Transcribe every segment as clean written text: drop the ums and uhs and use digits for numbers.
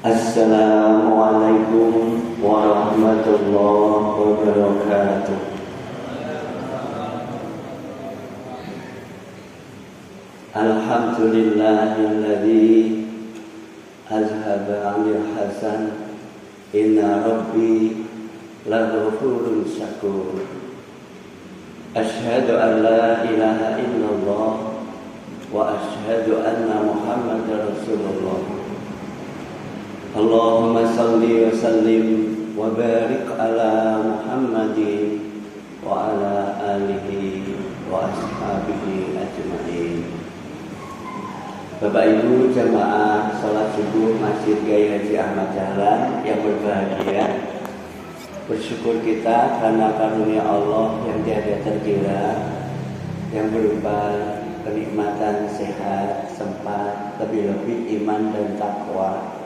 Assalamualaikum warahmatullahi wabarakatuh. Alhamdulillahilladzi azhaba 'anil hasan. Inna rabbi laghafurun syakur. Asyhadu an la ilaha illallah wa asyhadu anna Muhammadar Rasulullah. Allahumma salli wa sallim wa barik ala Muhammadin wa ala alihi wa ashabihi ajma'in. Bapak Ibu jamaah salat subuh Masjid Kiai Haji Ahmad Dahlan yang berbahagia, bersyukur kita karena karunia Allah yang tiada terkira, yang berupa kenikmatan sehat, sempat, lebih-lebih iman dan takwa,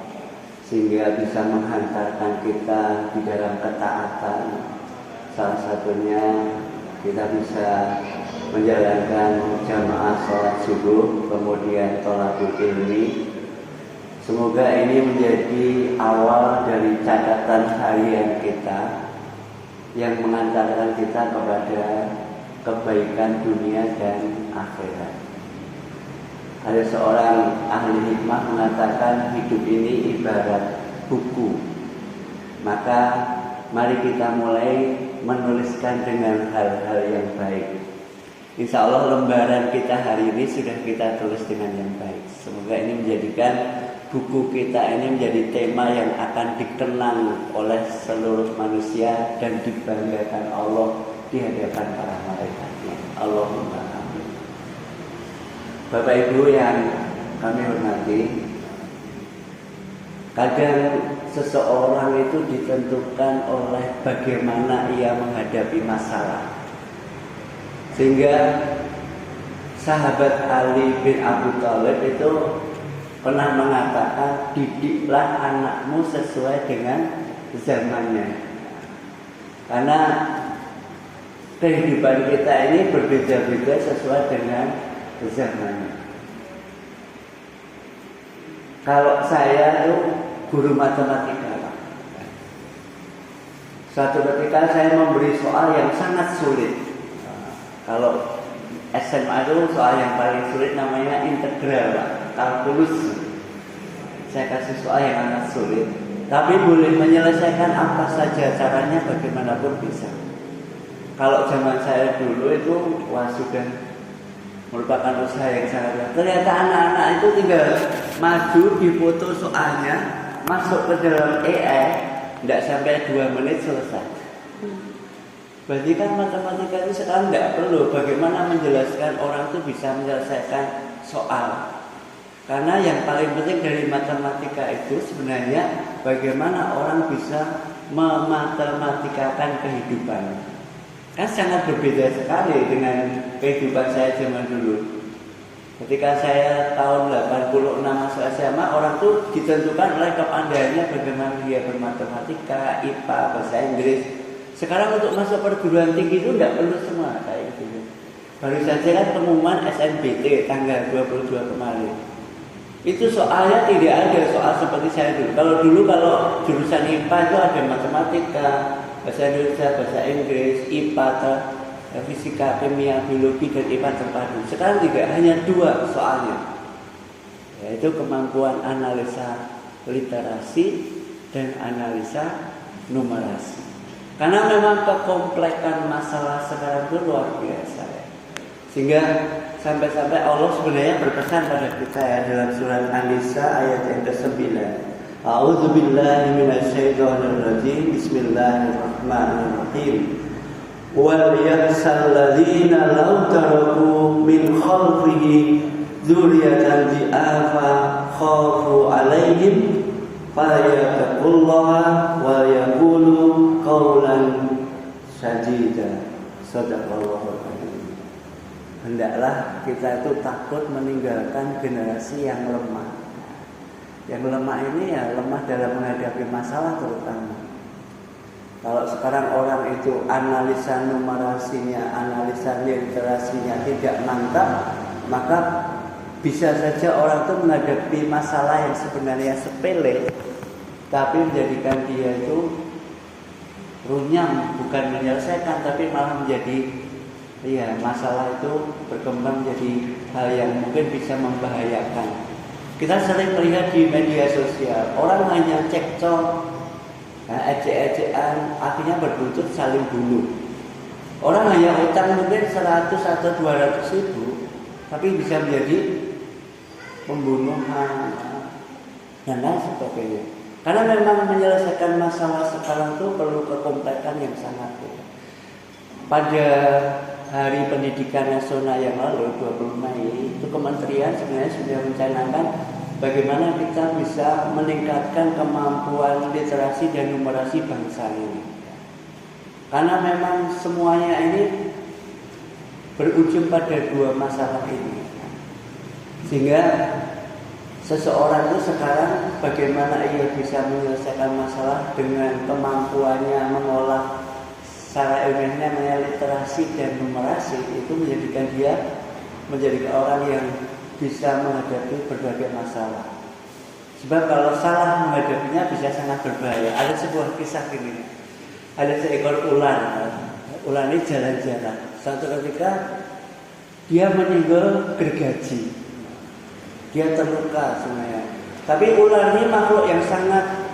sehingga bisa menghantarkan kita di dalam ketaatan. Salah satunya kita bisa menjalankan jamaah sholat subuh, kemudian thalabul ilmi. Semoga ini menjadi awal dari catatan harian kita yang mengantarkan kita kepada kebaikan dunia dan akhirat. Ada seorang ahli hikmah mengatakan hidup ini ibarat buku. Maka mari kita mulai menuliskan dengan hal-hal yang baik. Insya Allah lembaran kita hari ini sudah kita tulis dengan yang baik. Semoga ini menjadikan buku kita ini menjadi tema yang akan dikenang oleh seluruh manusia dan dibanggakan Allah di hadapan para malaikatnya. Allahumma amin. Bapak Ibu yang kami hormati, kadang seseorang itu ditentukan oleh bagaimana ia menghadapi masalah. Sehingga sahabat Ali bin Abi Thalib itu pernah mengatakan, didiklah anakmu sesuai dengan zamannya. Karena kehidupan kita ini berbeda-beda sesuai dengan zamannya. Kalau saya itu guru matematika, Pak. Suatu ketika saya memberi soal yang sangat sulit. Kalau SMA itu soal yang paling sulit namanya integral, Pak. Kalkulus. Saya kasih soal yang sangat sulit, tapi boleh menyelesaikan apa saja caranya, bagaimanapun bisa. Kalau zaman saya dulu itu sudah merupakan usaha yang sangat berat. Ternyata anak-anak itu tinggal maju, difoto soalnya, masuk ke dalam AI, tidak sampai 2 menit selesai. Berarti kan matematika itu sekarang tidak perlu. Bagaimana menjelaskan orang itu bisa menyelesaikan soal. Karena yang paling penting dari matematika itu sebenarnya bagaimana orang bisa mematematikkan kehidupan. Kan sangat berbeda sekali dengan kehidupan saya zaman dulu. Ketika saya tahun 86 masuk SMA, orang tuh ditentukan oleh kepandaiannya bagaimana dia bermatematika, IPA, bahasa Inggris. Sekarang untuk masuk perguruan tinggi itu tidak perlu semua kayak gitu. Baru saja kan pengumuman SNBT tanggal 22 kemarin. Itu soalnya tidak ada soal seperti saya dulu. Kalau jurusan IPA itu ada matematika, bahasa Indonesia, bahasa Inggris, IPA, fisika, kimia, biologi, dan IPA terpadu. Sekarang tidak, hanya 2 soalnya, yaitu kemampuan analisa literasi dan analisa numerasi. Karena memang kekomplekan masalah sekarang itu luar biasa, ya. Sehingga sampai-sampai Allah sebenarnya berpesan pada kita ya dalam surat An-Nisa ayat yang ke-9. A'udzubillahi minasyaitonirrajim. Bismillahirrahmanirrahim. Wal yakhsal ladzina law taraku min khalfihi dzurriyyatan dhi'afa khafu 'alaihim fayattaqullaha wa yaqulu qawlan sadida. Shadaqallahu adzim. Hendaklah kita itu takut meninggalkan generasi yang lemah. Yang lemah ini ya lemah dalam menghadapi masalah terutama. Kalau sekarang orang itu analisa numerasinya, analisa literasinya tidak mantap, maka bisa saja orang itu menghadapi masalah yang sebenarnya sepele, tapi menjadikan dia itu runyam, bukan menyelesaikan tapi malah menjadi masalah itu berkembang jadi hal yang mungkin bisa membahayakan. Kita sering melihat di media sosial orang hanya cekcok, ejek-ejekan, akhirnya berbuntut saling bunuh. Orang hanya utang mungkin 100 atau 200 ribu, tapi bisa menjadi pembunuhan dan lain sebagainya. Karena memang menyelesaikan masalah sekarang itu perlu kekomplekan yang sangat kuat. Pada Hari Pendidikan Nasional yang lalu 20 Mei itu Kementerian sebenarnya sudah mencanangkan bagaimana kita bisa meningkatkan kemampuan literasi dan numerasi bangsa ini. Karena memang semuanya ini berujung pada dua masalah ini. Sehingga seseorang itu sekarang bagaimana ia bisa menyelesaikan masalah dengan kemampuannya mengolah secara ilmiahnya literasi dan numerasi, itu menjadikan dia menjadi orang yang bisa menghadapi berbagai masalah. Sebab kalau salah menghadapinya bisa sangat berbahaya. Ada sebuah kisah gini. Ada seekor ular. Ular ini jalan-jalan. Suatu ketika dia menyenggol gergaji. Dia terluka sebenarnya. Tapi ular ini makhluk yang sangat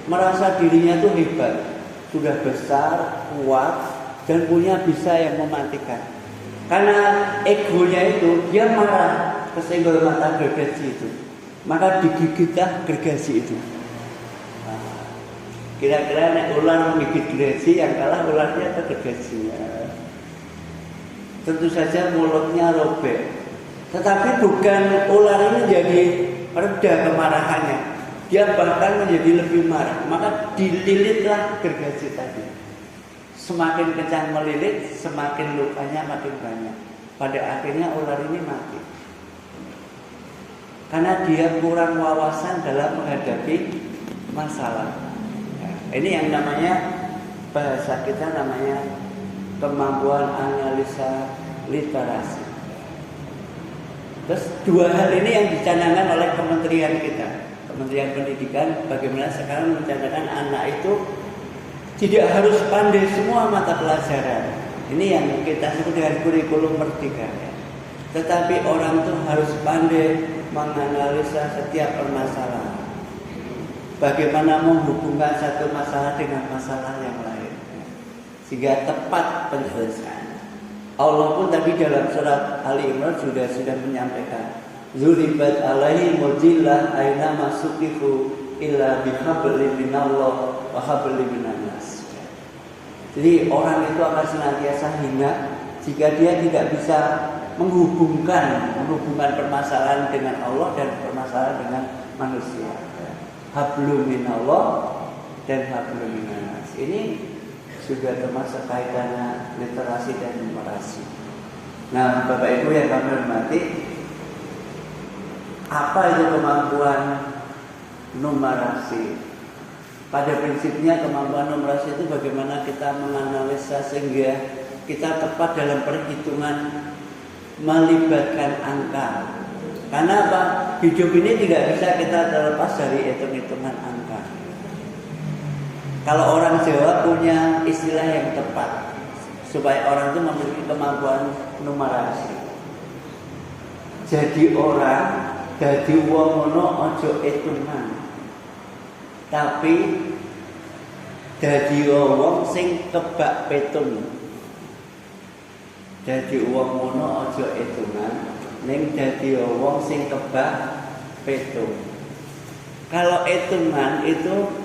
merasa dirinya itu hebat. Sudah besar, kuat, dan punya bisa yang mematikan. Karena egonya itu, dia marah kesenggol mata gergaji itu. Maka digigitlah gergaji itu. Kira-kira nek ular menggigit gergaji, yang kalah ularnya atau gergajinya? Tentu saja mulutnya robek. Tetapi bukan ular ini jadi reda kemarahannya. Dia bahkan menjadi lebih marah. Maka dililitlah gergaji tadi. Semakin kencang melilit, semakin lukanya makin banyak. Pada akhirnya ular ini mati. Karena dia kurang wawasan dalam menghadapi masalah. Ini yang namanya, bahasa kita namanya kemampuan analisa literasi. Terus dua hal ini yang dicanangkan oleh kementerian kita, Kementerian Pendidikan, bagaimana sekarang mencanangkan anak itu tidak harus pandai semua mata pelajaran. Ini yang kita sebut dengan kurikulum merdeka. Tetapi orang itu harus pandai menganalisa setiap permasalahan. Bagaimana menghubungkan satu masalah dengan masalah yang lain, sehingga tepat penyelesaian. Allah pun tadi dalam surat Ali Imran sudah menyampaikan, Zuribat alaihi mujillah aina masukifu illa bihabli minallah wa habli minannas. Jadi orang itu akan senantiasa hina jika dia tidak bisa menghubungkan permasalahan dengan Allah dan permasalahan dengan manusia. Hablu minallah dan hablu minannas. Ini juga termasuk kaitannya literasi dan numerasi. Nah, Bapak Ibu yang kami hormati, apa itu kemampuan numerasi? Pada prinsipnya kemampuan numerasi itu bagaimana kita menganalisa sehingga kita tepat dalam perhitungan melibatkan angka. Karena apa? Hidup ini tidak bisa kita terlepas dari hitung-hitungan angka. Kalau orang Jawa punya istilah yang tepat supaya orang itu memiliki kemampuan numerasi. Jadi orang dadi wong ngono aja hitungan. Tapi dadi wong sing kebak petung. Dadi wong ngono aja hitungan, ning dadi wong sing kebak petung. Kalau hitungan itu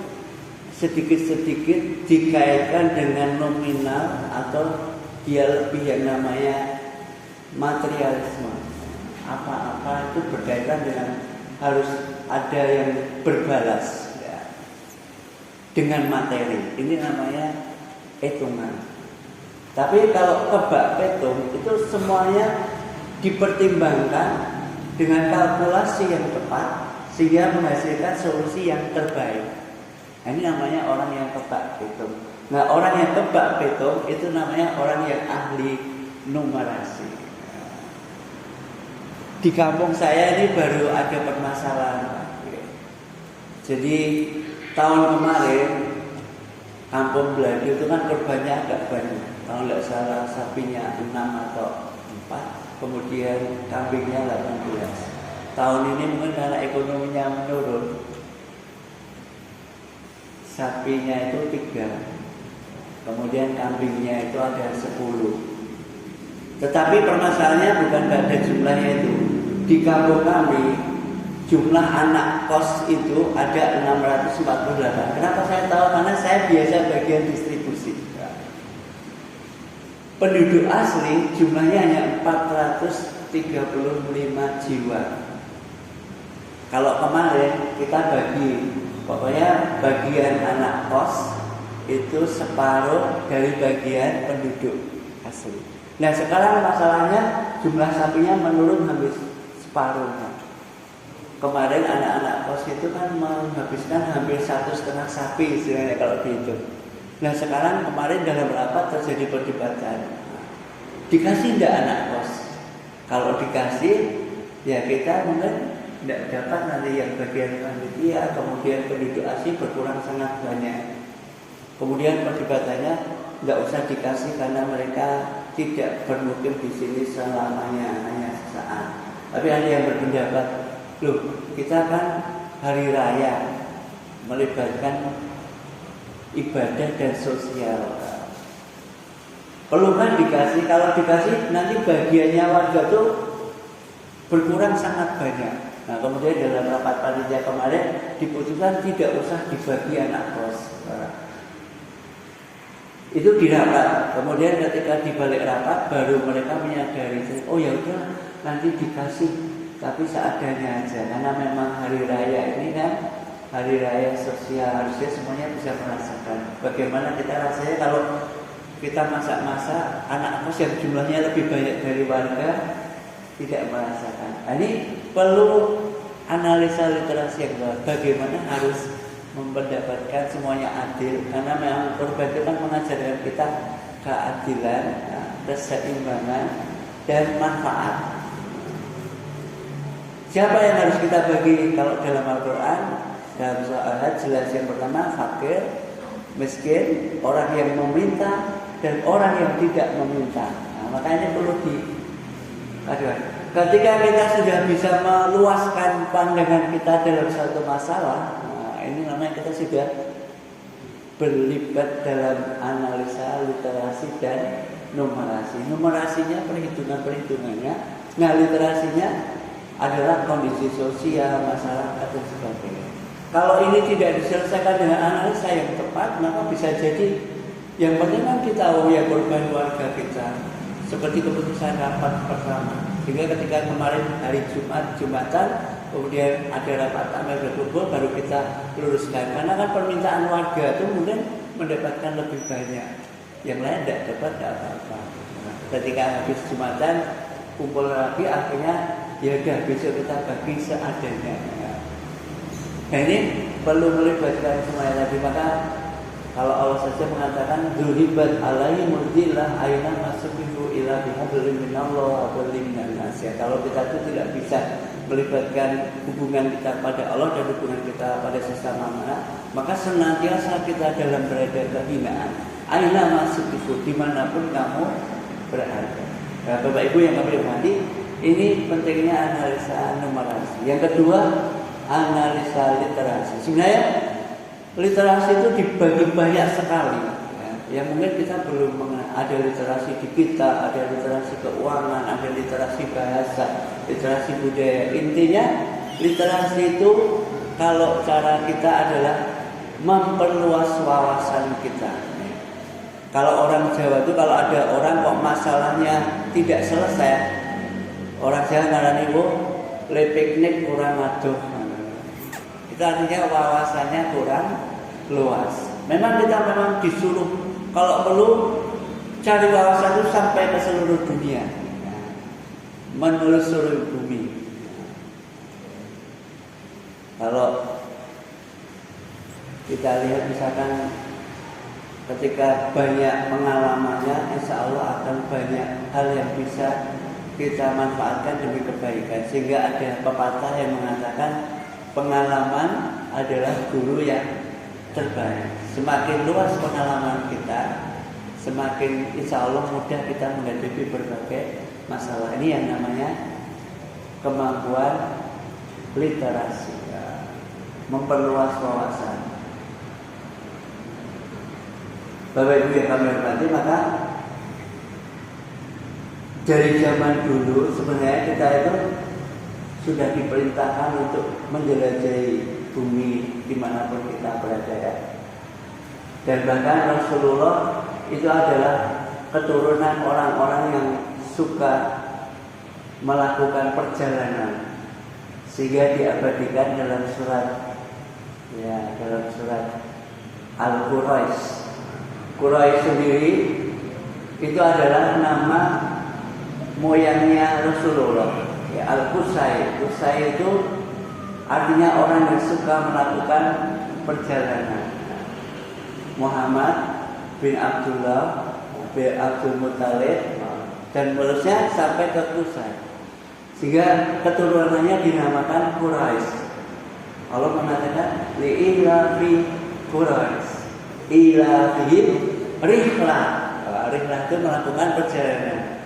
sedikit-sedikit dikaitkan dengan nominal atau dia lebih yang namanya materialisme. Apa-apa itu berkaitan dengan harus ada yang berbalas ya, dengan materi. Ini namanya hitungan. Tapi kalau kebak petung itu semuanya dipertimbangkan dengan kalkulasi yang tepat sehingga menghasilkan solusi yang terbaik. Ini namanya orang yang kebak petung. Nah, orang yang kebak petung itu namanya orang yang ahli numerasi. Di kampung saya ini baru ada permasalahan. Jadi tahun kemarin Kampung Beladu itu kan korbannya agak banyak. Kalau nggak salah sapinya 6 atau 4, kemudian kambingnya 18. Tahun ini mungkin karena ekonominya menurun, sapinya itu 3, kemudian kambingnya itu ada 10. Tetapi permasalahannya bukan pada jumlahnya itu. Di kampung kami jumlah anak kos itu ada 648. Kenapa saya tahu? Karena saya biasa bagian distribusi. Penduduk asli jumlahnya hanya 435 jiwa. Kalau kemarin kita bagi, pokoknya bagian anak kos itu separuh dari bagian penduduk asli. Nah sekarang masalahnya jumlah sapinya menurun hampir separuhnya. Kemarin anak-anak kos itu kan menghabiskan hampir 1,5 sapi istilahnya kalau dihitung. Nah sekarang kemarin dalam rapat terjadi perdebatan. Dikasih tidak anak kos? Kalau dikasih, ya kita mungkin tidak dapat nanti yang bagian panitia, kemudian penduduk asli berkurang sangat banyak. Kemudian perdebatannya tidak usah dikasih karena mereka tidak bermukim di sini selamanya, hanya sesaat. Tapi ada yang berpendapat, loh kita kan hari raya melibatkan ibadah dan sosial. Perlu kan dikasih, kalau dikasih nanti bagiannya warga tuh berkurang sangat banyak. Nah kemudian dalam rapat panitia kemarin diputuskan tidak usah dibagi anak kos. Itu di rapat. Kemudian ketika dibalik rapat baru mereka menyadari, oh ya udah nanti dikasih, tapi seadanya aja. Karena memang hari raya ini kan hari raya sosial, harusnya semuanya bisa merasakan. Bagaimana kita rasanya kalau kita masak-masak anak kos yang jumlahnya lebih banyak dari warga tidak merasakan. Nah, ini perlu analisa literasi yang luas. Bagaimana harus mendapatkan semuanya adil, karena memang korban itu kan mengajarkan kita keadilan, keseimbangan, dan manfaat. Siapa yang harus kita bagi? Kalau dalam Al-Quran, dalam surah Al-Hajj jelas yang pertama fakir, miskin, orang yang meminta, dan orang yang tidak meminta. Nah, makanya perlu ketika kita sudah bisa meluaskan pandangan kita dalam satu masalah, nah, ini namanya kita sudah berlibat dalam analisa literasi dan numerasi. Numerasinya perhitungan-perhitungannya, nah literasinya adalah kondisi sosial, masyarakat dan sebagainya. Kalau ini tidak diselesaikan dengan analisa yang tepat, maka bisa jadi yang penting kan kita tahu ya korban warga kita. Seperti keputusan rapat pertama. Sehingga ketika kemarin hari Jumatan, kemudian ada rapat amil berkumpul, baru kita luruskan. Karena kan permintaan warga itu mungkin mendapatkan lebih banyak. Yang lain tidak dapat, tidak apa-apa. Nah, ketika habis Jumatan, kumpul lagi, akhirnya ya udah besok kita bagi seadanya. Nah ini perlu melibatkan semuanya tadi. Maka kalau Allah saja mengatakan Zuhibat alaihi murdilah aina masukihu ila bihablin minallah wa minan nas. Kalau kita itu tidak bisa melibatkan hubungan kita pada Allah dan hubungan kita pada sesama maka senantiasa kita dalam berada kehinaan. Aina masukihu, dimanapun kamu berada. Nah, Bapak Ibu yang kami hormati, ini pentingnya analisa numerasi. Yang kedua, analisa literasi. Sebenarnya literasi itu dibagi banyak sekali. Ya mungkin kita belum mengenal. Ada literasi di kita, ada literasi keuangan, ada literasi bahasa, literasi budaya. Intinya literasi itu kalau cara kita adalah memperluas wawasan kita. Kalau orang Jawa itu kalau ada orang kok masalahnya tidak selesai, orang Jawa ngarani le piknik kurang adoh. Itu artinya wawasannya kurang luas. Memang kita memang disuruh kalau perlu cari wawasan itu sampai ke seluruh dunia, menelusuri bumi. Kalau kita lihat misalkan ketika banyak pengalamannya, insya Allah akan banyak hal yang bisa kita manfaatkan demi kebaikan. Sehingga ada pepatah yang mengatakan pengalaman adalah guru yang terbaik. Semakin luas pengalaman kita, semakin insya Allah mudah kita menghadapi berbagai masalah. Ini yang namanya kemampuan literasi, ya. Memperluas wawasan. Bapak Ibu yang kami hormati, maka dari zaman dulu sebenarnya kita itu sudah diperintahkan untuk menjelajahi bumi dimanapun kita berada, ya. Dan bahkan Rasulullah itu adalah keturunan orang-orang yang suka melakukan perjalanan, sehingga diabadikan dalam surat, ya, dalam surat Al-Quraisy. Quraisy sendiri itu adalah nama moyangnya Rasulullah, ya, Al-Qusay. Qusay itu artinya orang yang suka melakukan perjalanan. Muhammad bin Abdullah bin Abdul Muttalib dan menerusnya sampai ke Qusay, sehingga keturunannya dinamakan Quraisy. Allah mengatakan li'ilafi Quraisy ilafihim rihlah. Rihlah itu melakukan perjalanan.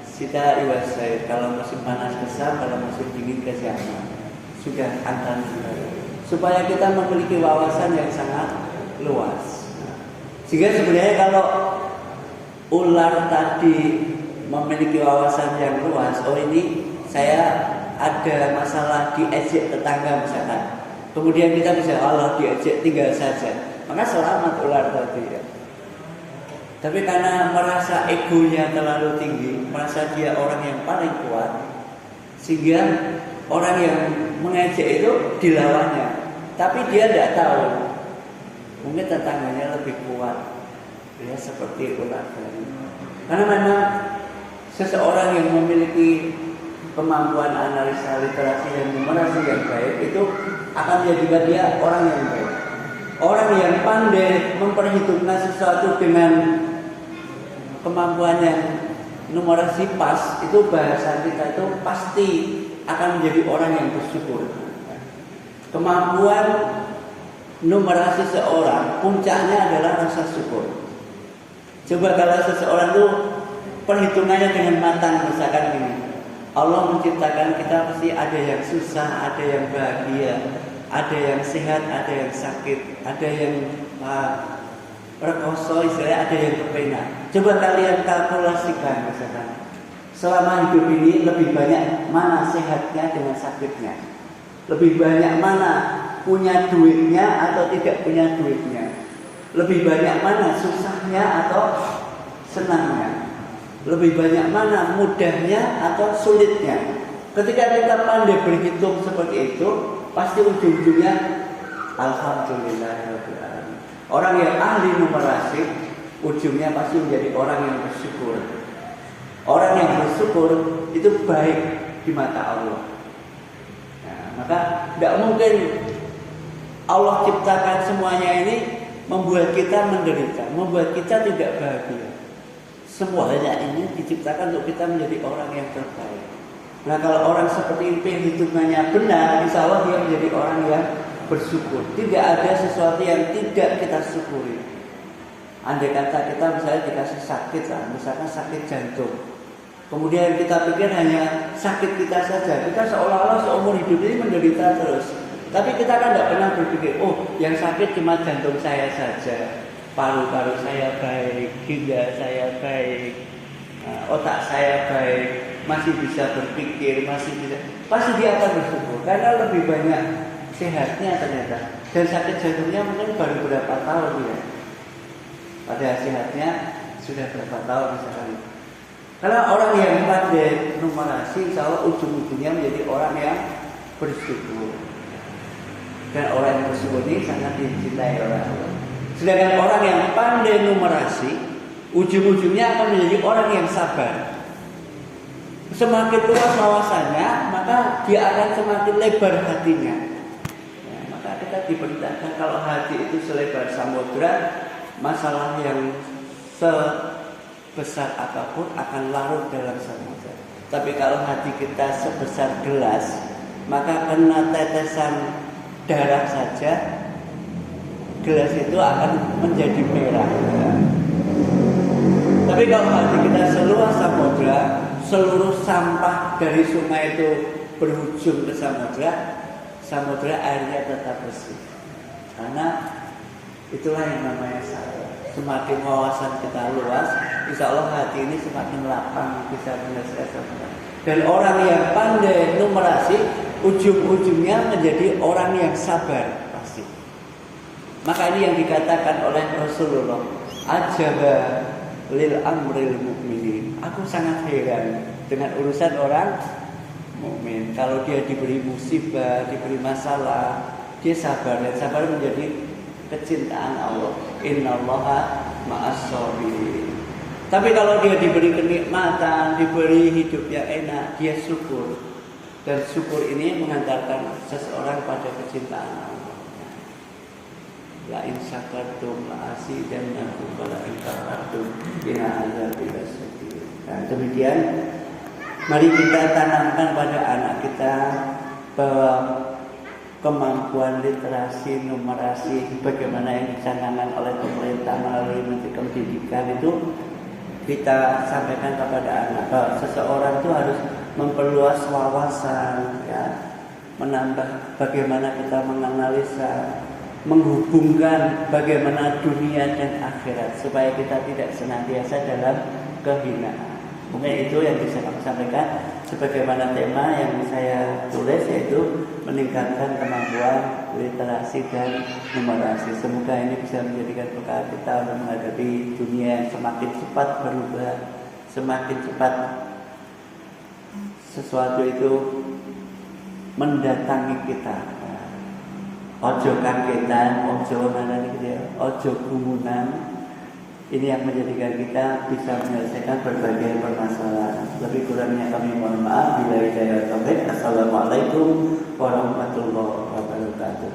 Sita iwasai, kalau musim panas ke Syam, kalau musim dingin ke Yaman. Sudah antar supaya kita memiliki wawasan yang sangat luas. Sehingga sebenarnya kalau ular tadi memiliki wawasan yang luas, oh ini saya ada masalah diejek tetangga misalkan, kemudian kita bisa Allah diejek tinggal saja, maka selamat ular tadi, ya. Tapi karena merasa egonya terlalu tinggi, merasa dia orang yang paling kuat, sehingga orang yang mengejek itu dilawannya. Tapi dia tidak tahu, mungkin tetangganya lebih kuat, ya, seperti ular tadi. Karena memang seseorang yang memiliki kemampuan analisa literasi dan numerasi yang baik itu akan menjadikan dia orang yang baik. Orang yang pandai memperhitungkan sesuatu dengan kemampuan yang numerasi pas, itu bahasa kita itu pasti akan menjadi orang yang bersyukur. Kemampuan numerasi seorang puncaknya adalah rasa syukur. Coba kalau seseorang itu perhitungannya dengan matang, misalkan ini, Allah menciptakan kita pasti ada yang susah, ada yang bahagia, ada yang sehat, ada yang sakit, ada yang rekoso, istilahnya ada yang kepenak. Coba kalian kalkulasikan misalkan, selama hidup ini lebih banyak mana sehatnya dengan sakitnya, lebih banyak mana punya duitnya atau tidak punya duitnya, lebih banyak mana susahnya atau senangnya, lebih banyak mana mudahnya atau sulitnya. Ketika kita pandai berhitung seperti itu, pasti ujung-ujungnya alhamdulillahirabbil alamin. Orang yang ahli numerasi ujungnya pasti menjadi orang yang bersyukur. Orang yang bersyukur itu baik di mata Allah. Nah, maka tidak mungkin Allah ciptakan semuanya ini membuat kita menderita, membuat kita tidak bahagia. Semuanya ini diciptakan untuk kita menjadi orang yang terbaik. Nah, kalau orang seperti ini perhitungannya benar, insya Allah dia menjadi orang yang bersyukur. Tidak ada sesuatu yang tidak kita syukuri. Andai kata kita misalnya dikasih sakit, misalkan sakit jantung, kemudian kita pikir hanya sakit kita saja, kita seolah-olah seumur hidup ini menderita terus. Tapi kita kan tidak pernah berpikir, oh yang sakit cuma jantung saya saja, paru-paru saya baik, ginjal saya baik, otak saya baik, masih bisa berpikir, masih bisa. Pasti dia akan bersyukur karena lebih banyak sehatnya ternyata. Dan sakit jantungnya mungkin baru berapa tahun ya. Pada sehatnya sudah berapa tahun misalkan. Karena orang yang pandai numerasi, insya Allah ujung-ujungnya menjadi orang yang bersyukur. Dan orang yang bersyukur ini sangat dicintai oleh Allah. Sedangkan orang yang pandai numerasi, ujung-ujungnya akan menjadi orang yang sabar. Semakin luas wawasannya, maka dia akan semakin lebar hatinya. Ya, maka kita diberitakan kalau hati itu selebar samudra, masalah yang sebesar apapun akan larut dalam samudra. Tapi kalau hati kita sebesar gelas, maka kena tetesan darah saja gelas itu akan menjadi merah. Tapi kalau hati kita seluas samudra, seluruh sampah dari sungai itu berujung ke samudra, samudra airnya tetap bersih. Karena itulah yang namanya sabar. Semakin wawasan kita luas, insya Allah hati ini semakin lapang bisa menyelesaikan. Dan orang yang pandai numerasi, ujung-ujungnya menjadi orang yang sabar pasti. Maka ini yang dikatakan oleh Rasulullah, ajaba lil amril mu'minin. Aku sangat heran dengan urusan orang mukmin. Kalau dia diberi musibah, diberi masalah, dia sabar, dan sabar menjadi kecintaan Allah. Innallaha ma'as sabirin. Tapi kalau dia diberi kenikmatan, diberi hidup yang enak, dia syukur. Dan syukur ini mengantarkan seseorang pada kecintaan Allah. La in syakartum la azidannakum wa la in kafartum inna azabi lasyadid. Nah, demikian mari kita tanamkan pada anak kita bahwa kemampuan literasi, numerasi, bagaimana yang dicanangkan oleh pemerintah melalui Menteri Pendidikan itu kita sampaikan kepada anak bahwa seseorang itu harus memperluas wawasan, ya, menambah bagaimana kita menganalisa, menghubungkan bagaimana dunia dan akhirat supaya kita tidak senantiasa dalam kehinaan. Mungkin itu yang bisa kami sampaikan sebagaimana tema yang saya tulis, yaitu meningkatkan kemampuan literasi dan numerasi. Semoga ini bisa menjadikan bekal kita untuk menghadapi dunia yang semakin cepat berubah, semakin cepat sesuatu itu mendatangi kita. Ojo kagetan, ojo ojo gumunan. Ini yang menjadikan kita bisa menyelesaikan berbagai permasalahan. Lebih kurangnya kami mohon maaf. Bila hidayah taufik. Assalamualaikum warahmatullahi wabarakatuh.